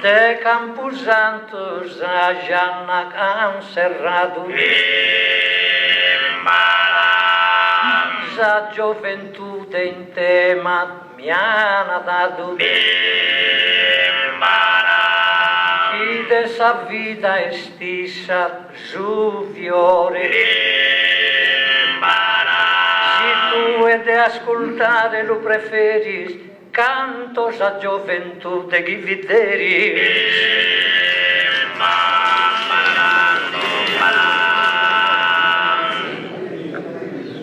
De Camposantos a Gianna Cancerrado, a gioventù in tema mi hanno dato, e dessa vida estissa giuviore. Se tu è de ascoltare lo preferis, cantos a gioventù de chi videris.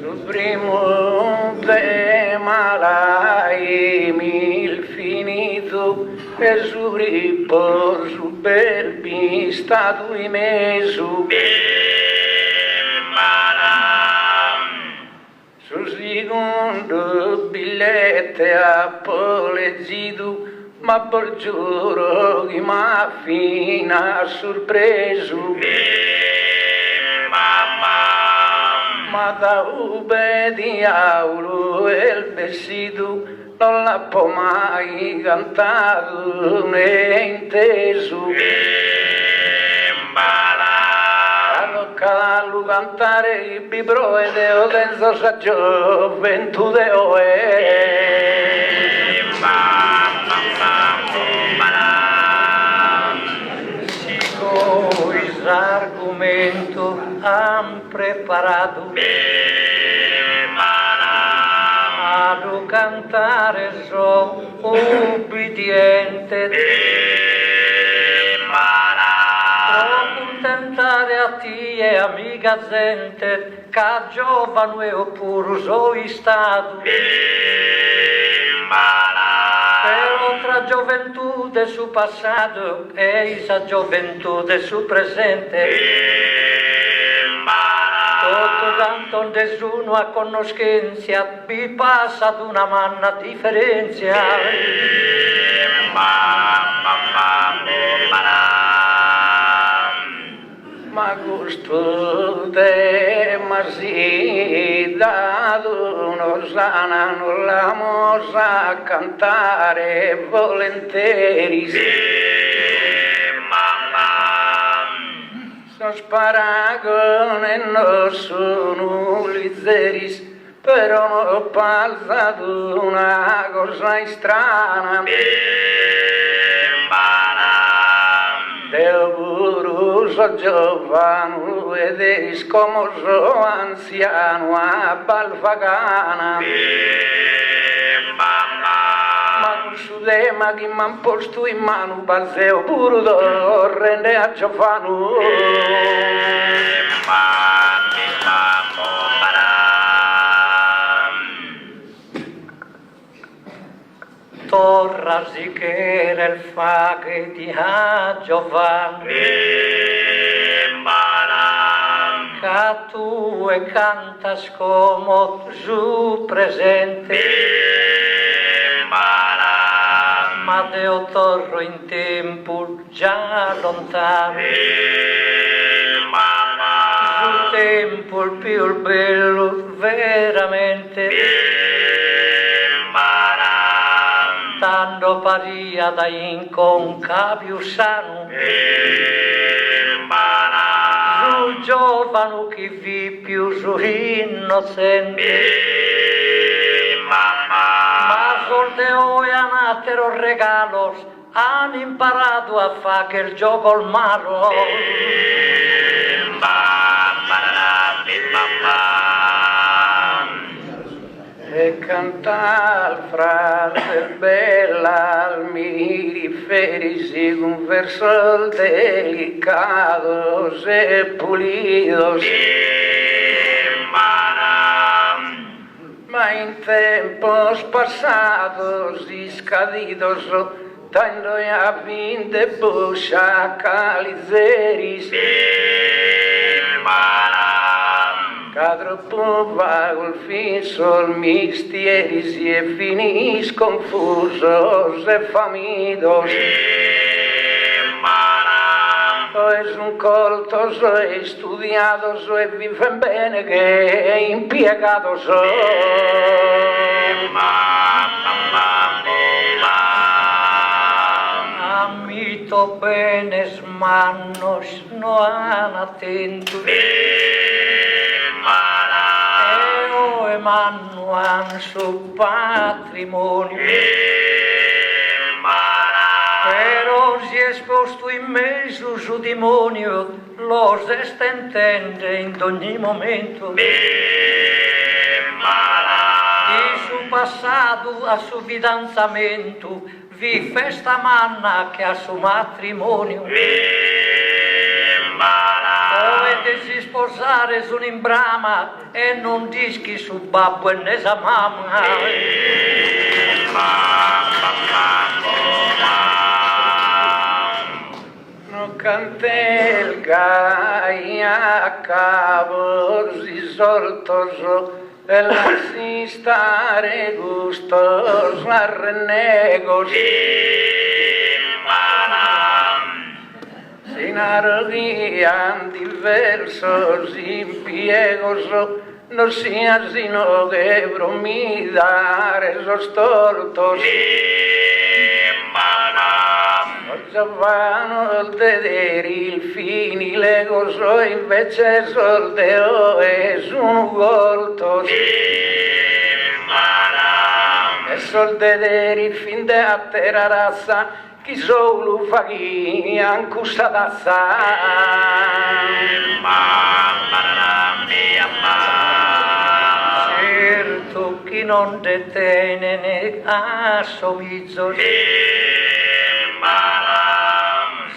Sul primo tema l'hai mil finito e su riposo per mi stato in mezzo. Sul secondo biglietto appoleggito, ma per giuro che m'ha fina sorpreso. Ma da obbediaulo e il vestito non l'ha poi mai cantato né inteso. Cavallo cantare il bibro e deo denso sa gioventù deo Sigo l'argomento han preparato a cantare so ubbidiente contentare a ti e amica gente, che giovane e oppure sono stato. Però tra gioventù del suo passato e la gioventù del suo presente, tutto tanto nessuno a conoscenza, vi passa ad una manna differenza. Ma gusto tema si dato non sanno la mossa cantare volentieri. Sono sparago e non sono lizzeris, però non ho passato una cosa strana. Del buruso giovane ed eris come so anziano a Balfagana. Ma con su tema che m'han posto in mano balzeo puro d'orre e a Giovano. Torrasi che era il faghe di Giovanni, che tu e cantas come giù presente, ma Deo torro in tempo già lontano, sul tempo il più bello veramente. Tanto paria da inconca più sano, su giovane che vi più su innocente, ma soldeo e anatero regalos hanno imparato a fare che il gioco il malo. E cantar frase bella mi riferisci con versos delicados e pulidos, ma in tempos pasados y scadidos tendo a fin de busca calizeris. Troppo vago il fin sol mistieris e finis confusos e famidos. Es un coltos e studiados e viven bene che impiegados. Mis manos no han atento e manuan su patrimonio pero si esposto in mezzo su demonio los estentende in ogni momento e su passato a su fidanzamento vi festa manna che a su matrimonio dovete si sposare su un'imbrama e non dischi su babbo e nesa mamma no cantel gai a cabos y soltoso el así stare gustos a renegos sin arroguían diversos impiegos no sean sino que bromidar esos tortos vanno il vedere il fini le gozo invece soldeo e sono volto e soldedere il fin de a terra razza chi solo fa chi ancusta tazza certo chi non detene ne assomizzo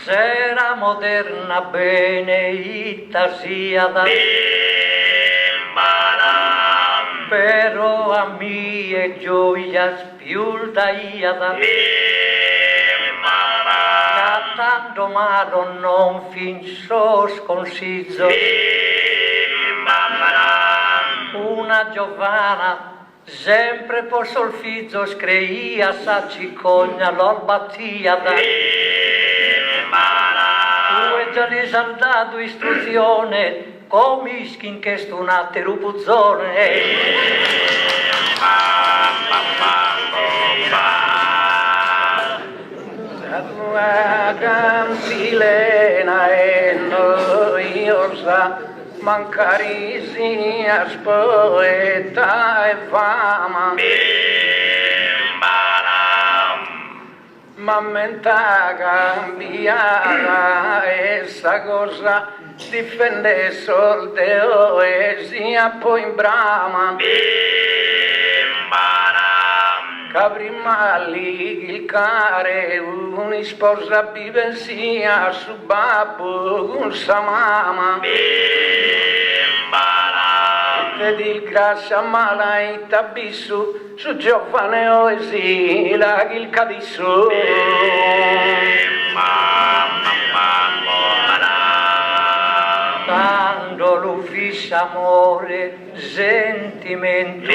sera moderna bene itasiada però a mie gioias più daiada cantando malo non fin sos consiglio una giovana sempre por solfizzo screia sa cicogna lor battiada già ne han dato istruzione come iskin che stunate rupuzzone la cantilena è noiosa mancarisia poeta e fama ma menta cambiata essa cosa difende soldeo e sia poi in brama prima lì il care un sposa vive sia su babbo con sa mamma vedi il grassa malaita bissu su giovane oesila il cadisso quando l'ufficio amore sentimento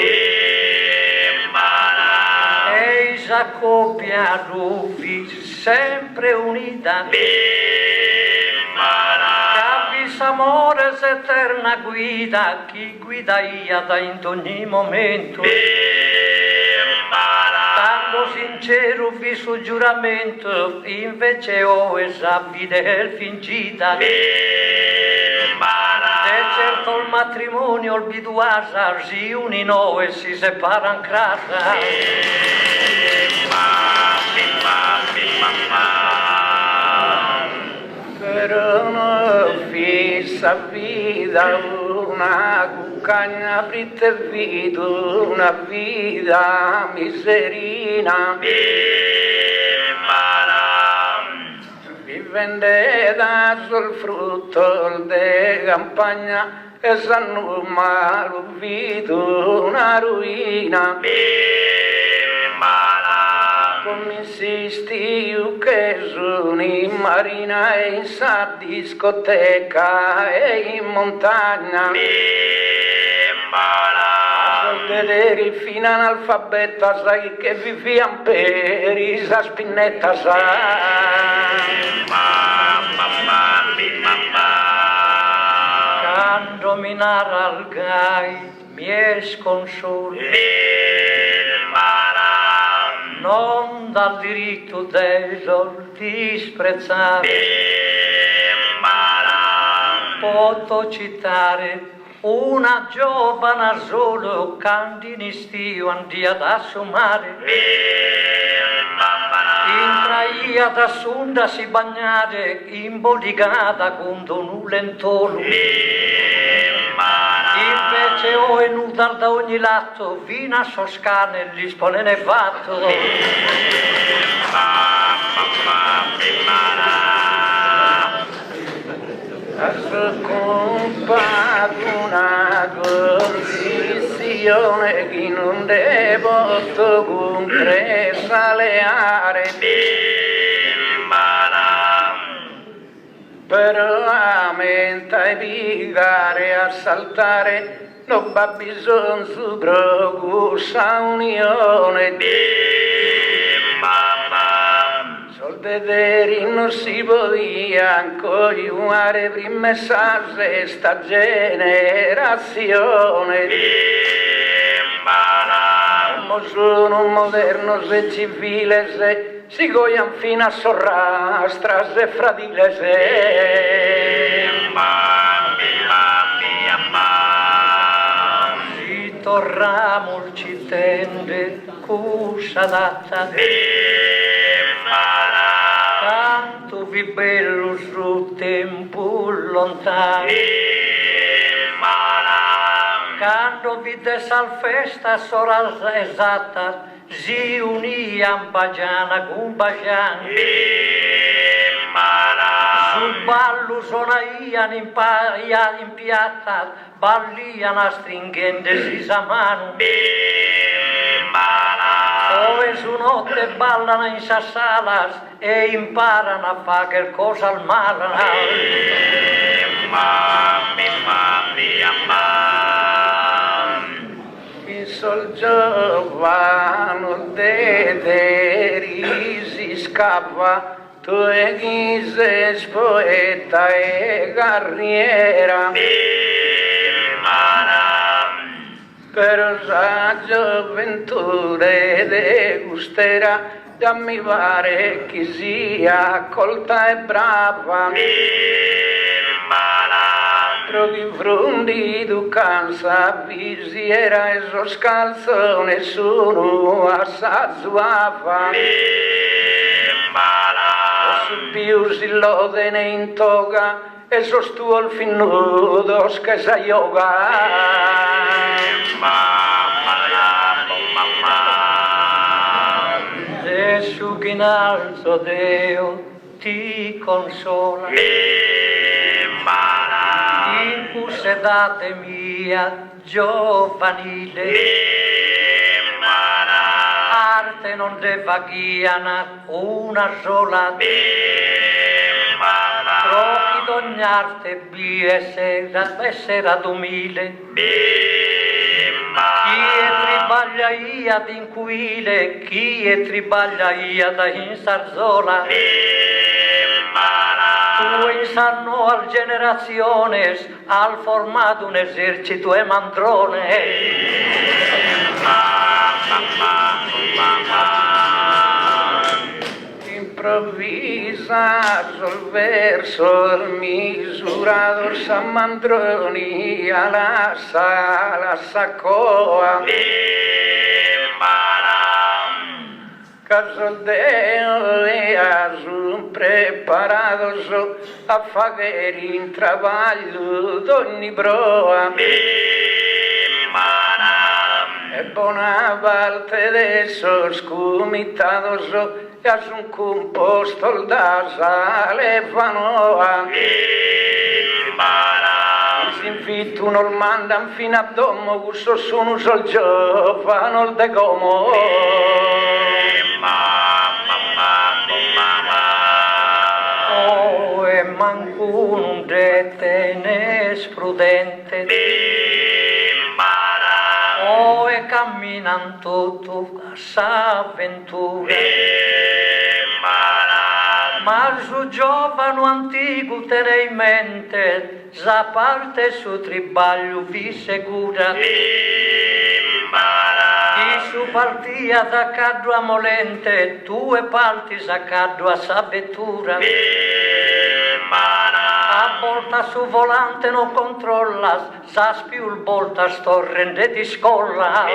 e sa coppia l'ufficio sempre unita amore eterna guida chi guida iada in ogni momento tanto sincero vi su giuramento invece ho esa fidel fingita e certo il matrimonio il biduasa si unino e si separan crasa però non fissa vita una cuccagna fritta vita una vita miserina vivende da sul frutto de campagna e sanno malo vita una ruina come insisti io che sono in marina e in sa discoteca e in montagna vedere il fine analfabeta sai che viviam per isa spinnetta quando minar al gai mi es consolo non dal diritto dello disprezzare. Posso citare una giovane solo candinistio andia ad assumare. Intraia da sunda si bagnare imbodigata con donulentolo. Invece ho enuta da ogni lato fino a soscane gli sponene fatto. Compa una condizione che non devo comprensaleare, però a mente piegare, a saltare non va bisogno su questa unione. Vedere non si podia cogliere prima questa generazione. Come sono moderno e civile se si cogliano fino a sorrastra e fratile se. Si torramo il cittende cusa data. Tanto vi bello su tempo lontano, quando vi desal festa sora esatta, si uniam bagiana con bagian. Sul ballo sonaian in piazza, ballian stringente si samano. Poi su notte ballano in sassalas e imparano a fare qualcosa al mare. Il sol giovane de risi scappa, tu e chi sei poeta e carriera. Per la gioventù de gustera, già mi pare che sia colta e brava. Trovi frundi tu cansa visiera e so scalzo nessuno assazzuava. Su più si lode ne in toga e so stuo il finnudo che sa yoga. Gesù che in alto Deo ti consola, in pussedate mia giovanile, arte non deva ghiana una sola, troppi d'ogni arte essere ad umile. Chi è tribaglia ia d'inquile, chi è tribaglia ia da in Sarzola. Tu insanno al generaciones, al formato un esercito e mandrone. Improvvisa sul verso misurato Samandroni alla sala saccoa. Caso Deo e asun preparato so a fare in travaglio d'ogni broa. E buona parte adesso scumitato so e asun composto da sale fanoa. Si infitto non mandan fino a domo questo sono sol giovane il decomo. Oh, e mancuno un dete nesprudente. Oh, e camminan tutto a s'avventura. Ma su giovane antico tene in mente, sa parte su tribaglio vi segura. Chi su partia da caddo a molente, due parti a caddo a savettura. A volta su volante non controlla, sa più il volta sto rende di scolla.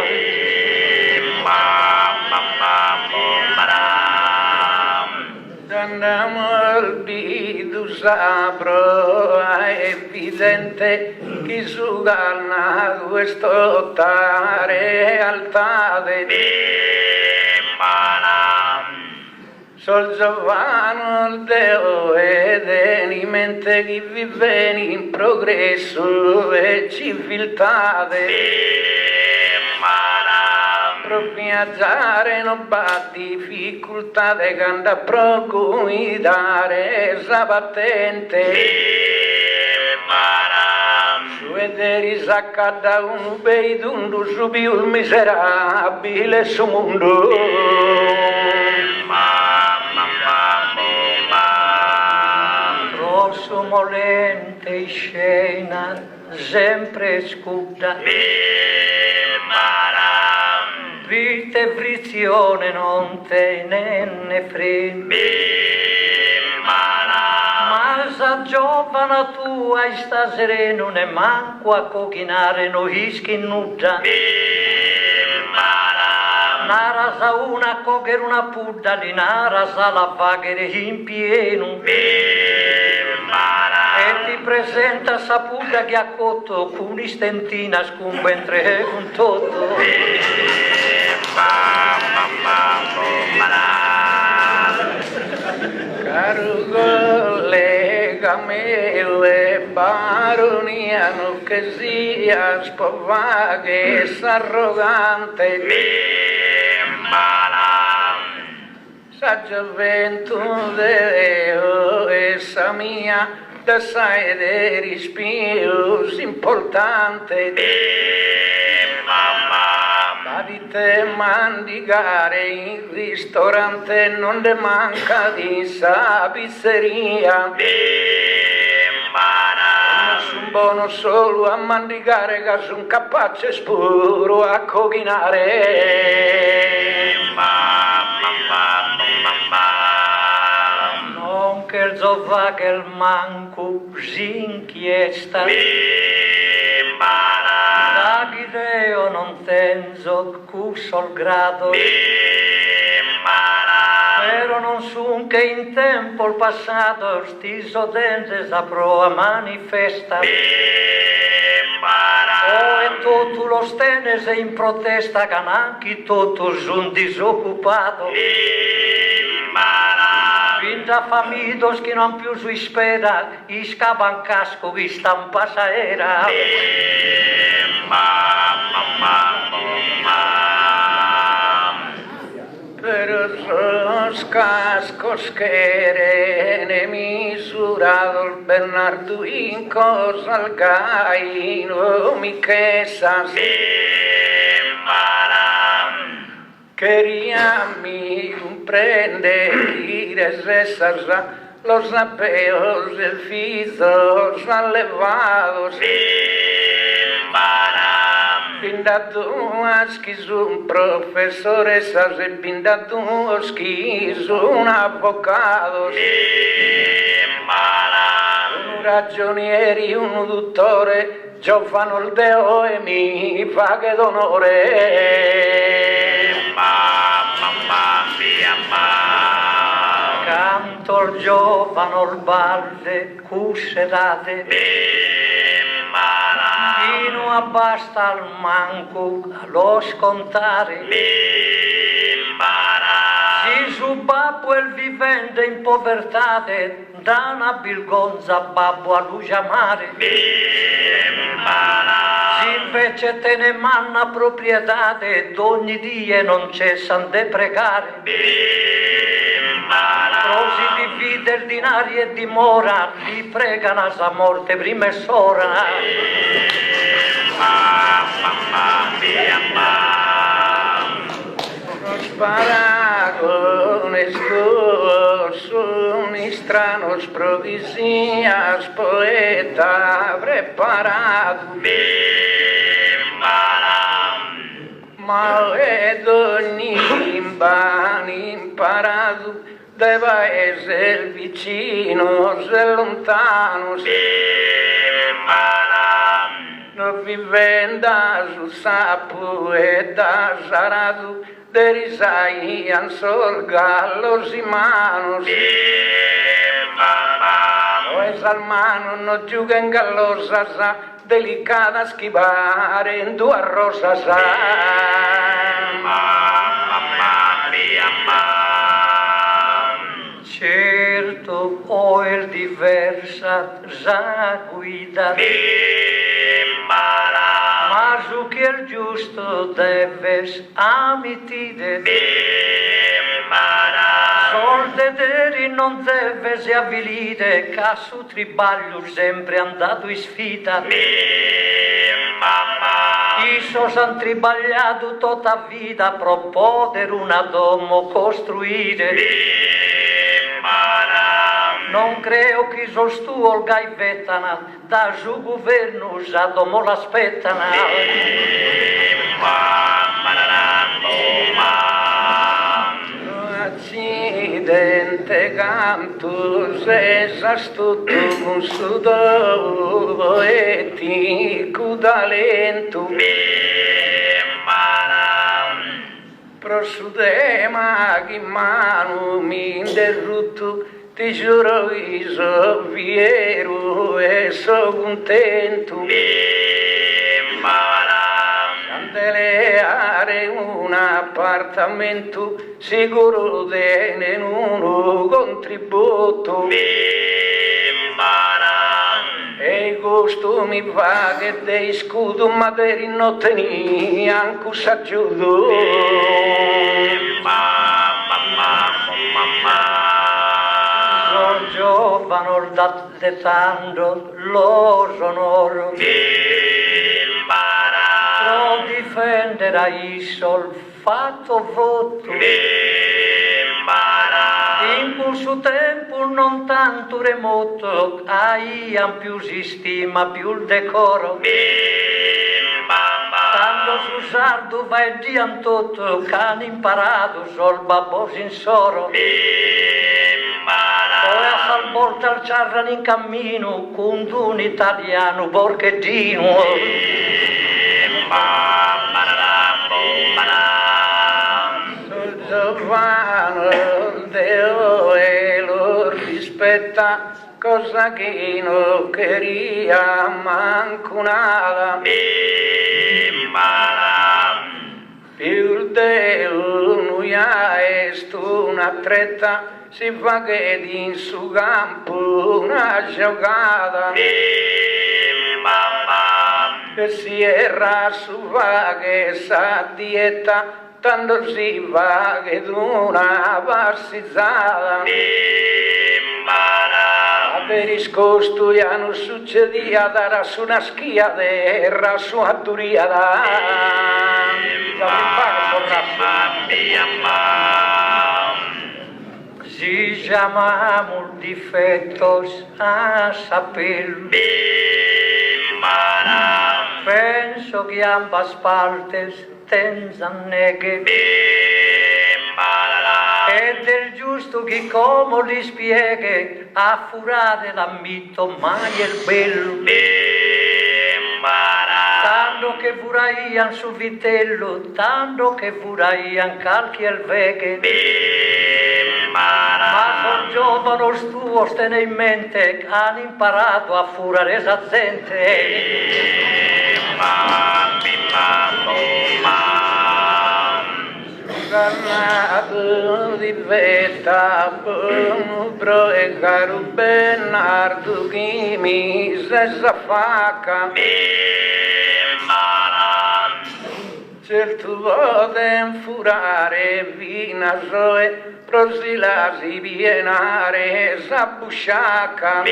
Andiamo al bidu sapro, è evidente che su ganna questo tare altade. Sol giovano il deo ed mente chi vive in progresso e civiltade. Viaggiare non va difficoltà de canda procuidare sabattente su vedere saccada un beidundu su più il miserabile su mondo. Rosso molente in scena sempre scuda. Vita e frizione non te ne frega. Ma sa giovana tua e sta sereno ne manco a cochinare no ischi nuda. Nara sa una coger una pudda di nara sa la vaghere in pieno. E ti presenta saputa che a cotto con istentina scumbentre con tutto. Caro collega mio e baroniano che sia spovaghe e s'arrogante sa gioventù Deo e sa mia da sai dei rispius importante di te mandigare in ristorante non ne manca di sa pizzeria nessun buono solo a mandigare che su un capace spuro a cochinare non che il zova che il manco s'inchiesta da Ghideo non tenzo cusso il grado però non sun che in tempo il passato stiso dente saprò a manifesta e tutto lo stene se in protesta che anche tutto sun disoccupato Vinta famidos che non più si spera, iscavan casco che stampa saera. Pero esos cascos que eran misurados Bernarduincos al caino mi quesas quería mi comprender esas los apeos delfizos alevados Pindatuas quis un professore sase pindatuos quis un avvocato un ragionieri, un dottore giovano il deo e mi fa che d'onore Canto il giovano il balde cussedate Dino abbasta al manco lo scontare Si su babbo il vivente in povertate da una bilgonza babbo a lui chiamare Si invece te ne manna proprietate d'ogni dia non cessan de pregare Prosi divide il dinario e dimora li pregano a morte prima e sora Los paragones son estranos provisías poeta preparado ma ed ogni imparato dai paesi vicino e lontano non vivenda su sapo e da sarado de risaian sol gallos y manos pues al mano no juguen gallosas delicada esquivar en tu rosas certo o el diversa za guida mas o que el justo deves amitide sol dederi non deves avilide ca su tribaglio sempre andato in sfida Isos han tribagliato tutta vita pro poter una domo costruire non creo che sos tu olgai vetana da su governo a domo l'aspettana accidente cantus esas tutto un sudo e ti cudalento prosudema che mano mi interrutto ti giuro che so fiero e so contento candeleare un appartamento sicuro di uno contributo e il gusto mi va che dei scudo ma dei non tenia anche s'aggiudo sono giovane d'etando lo sonoro pro difendere il sol fatto voto in questo tempo non tanto remoto aian più si stima più il decoro tanto su sardo va e diantotto c'han imparato sol babos in soro poi a salvolta al ciarran in cammino con un italiano borghettino sul giovano Deo e lo rispetta cosa che non queria manco nada più Deo noi è una tretta si fa che in su campo una giocata che si erra su va che sa dieta tanto si va che una passizzata per riscosto ya non succedia da su una schia terra su a duriada si llamamos defectos a saber penso que ambas partes tengan negue e del giusto che come li spieghe a furare l'ammito mai il bello tanto che furaian su vitello tanto che furaian calchi il veghe ma son giovane stuos tene in mente che hanno imparato a furare esa gente Gannato di vetta pro e caro Bernardo che mi se s'affacca certo votem furare vina zoe prosila si bienare s'abbusciacca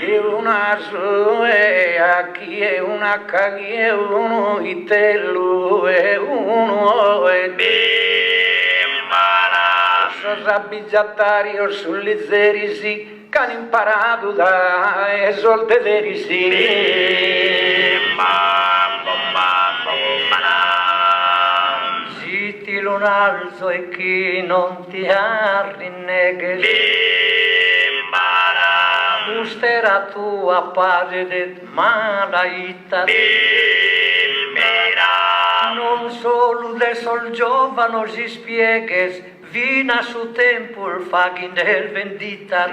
che una zoe a chi è una chi è uno itello e uno e Sabbigiattario sulle zerisi che hanno imparato da esoltederisi Metti un alzo e chi non ti arrinnegues. Bustera tua pare de malaita. Non solo de sol giovano si spiegues, vina su tempo il faghin del vendita.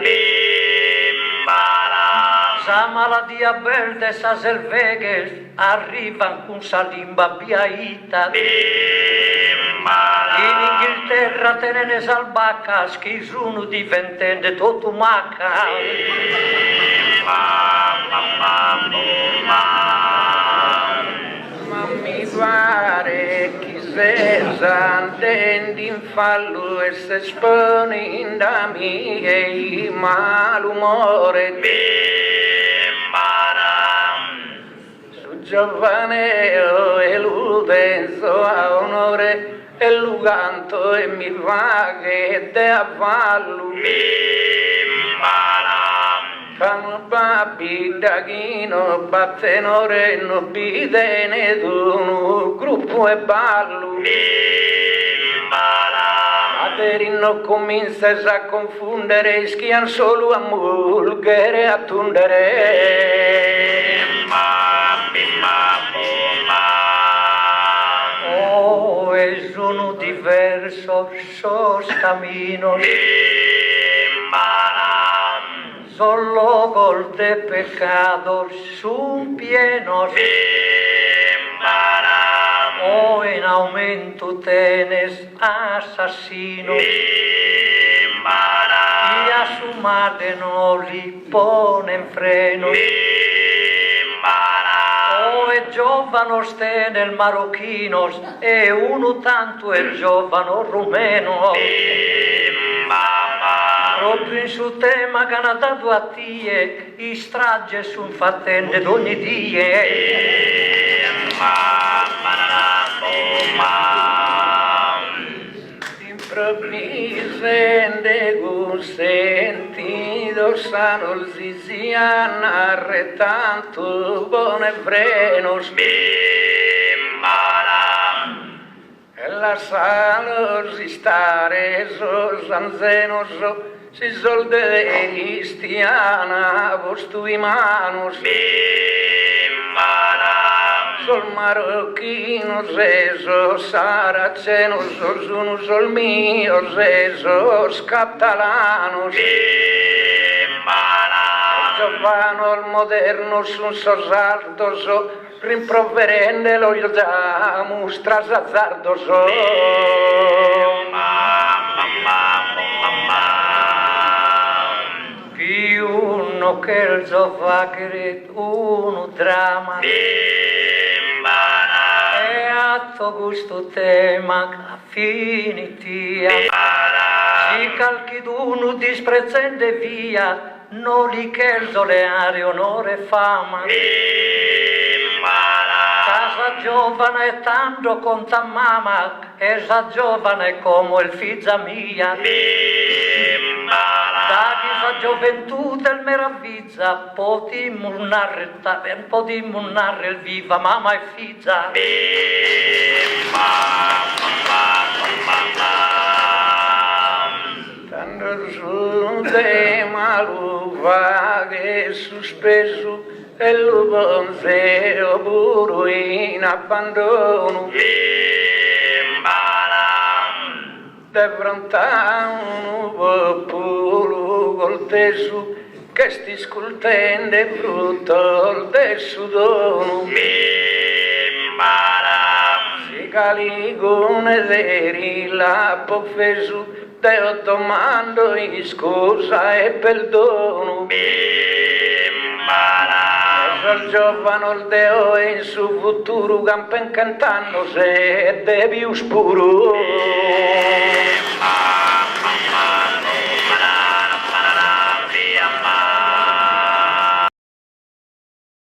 Sa maladia verde sa selvegues, arrivan con sa limba biaita. In Inghilterra tenenes albacas, chi sono diventende tutto maca. Ma mi pare chi se s'antendi in fallo e se espone da miei malumore. Su giovaneo e l'udenzo a onore e luganto e mi va che te a vallu. Cano babbi daghino battenore no bidene d'uno gruppo e ballo. Aderino comincia a confondere, schian solo a mulghere a tundere. Oh, es uno diverso sos caminos. Solo gol de pecados son pienos. Oh, en aumento tenes asesinos. Y a su madre no le ponen frenos. Oh, e giovanos tenel marocchinos e uno tanto e giovano rumeno. Proprio in su tema che hanno dato a tie, i strage son fattende d'ogni die. Improvvisamente con sentido sano zizian arretanto buone frenos. E la sala si stare so zanzenoso si solde istiana vostui manos. Sol marocchino seso saraceno sos uno sol mio sesos catalanos. Giovano il moderno sun sosardoso rimproverende lo damus trasazzardoso. Più uno che il zovagret, uno dramma. E atto gusto tema finitia. Si calchi d'uno disprezzende via, non li cherzo le aree onore e fama. Casa giovane tanto conta mamma, esa giovane come il figlia mia. Da questa gioventù del meraviglia, potimmo narrare il viva mamma e figlia. Tanto su de maluva che sospeso e lo bonzeo puro in abbandono. De fronte a un popolo col teso che sti scultende frutto del suo dono. Si caligone veri la pofesu te domando in scusa e perdono. Il giovane il deo in suo futuro campen cantando se devi uspuro.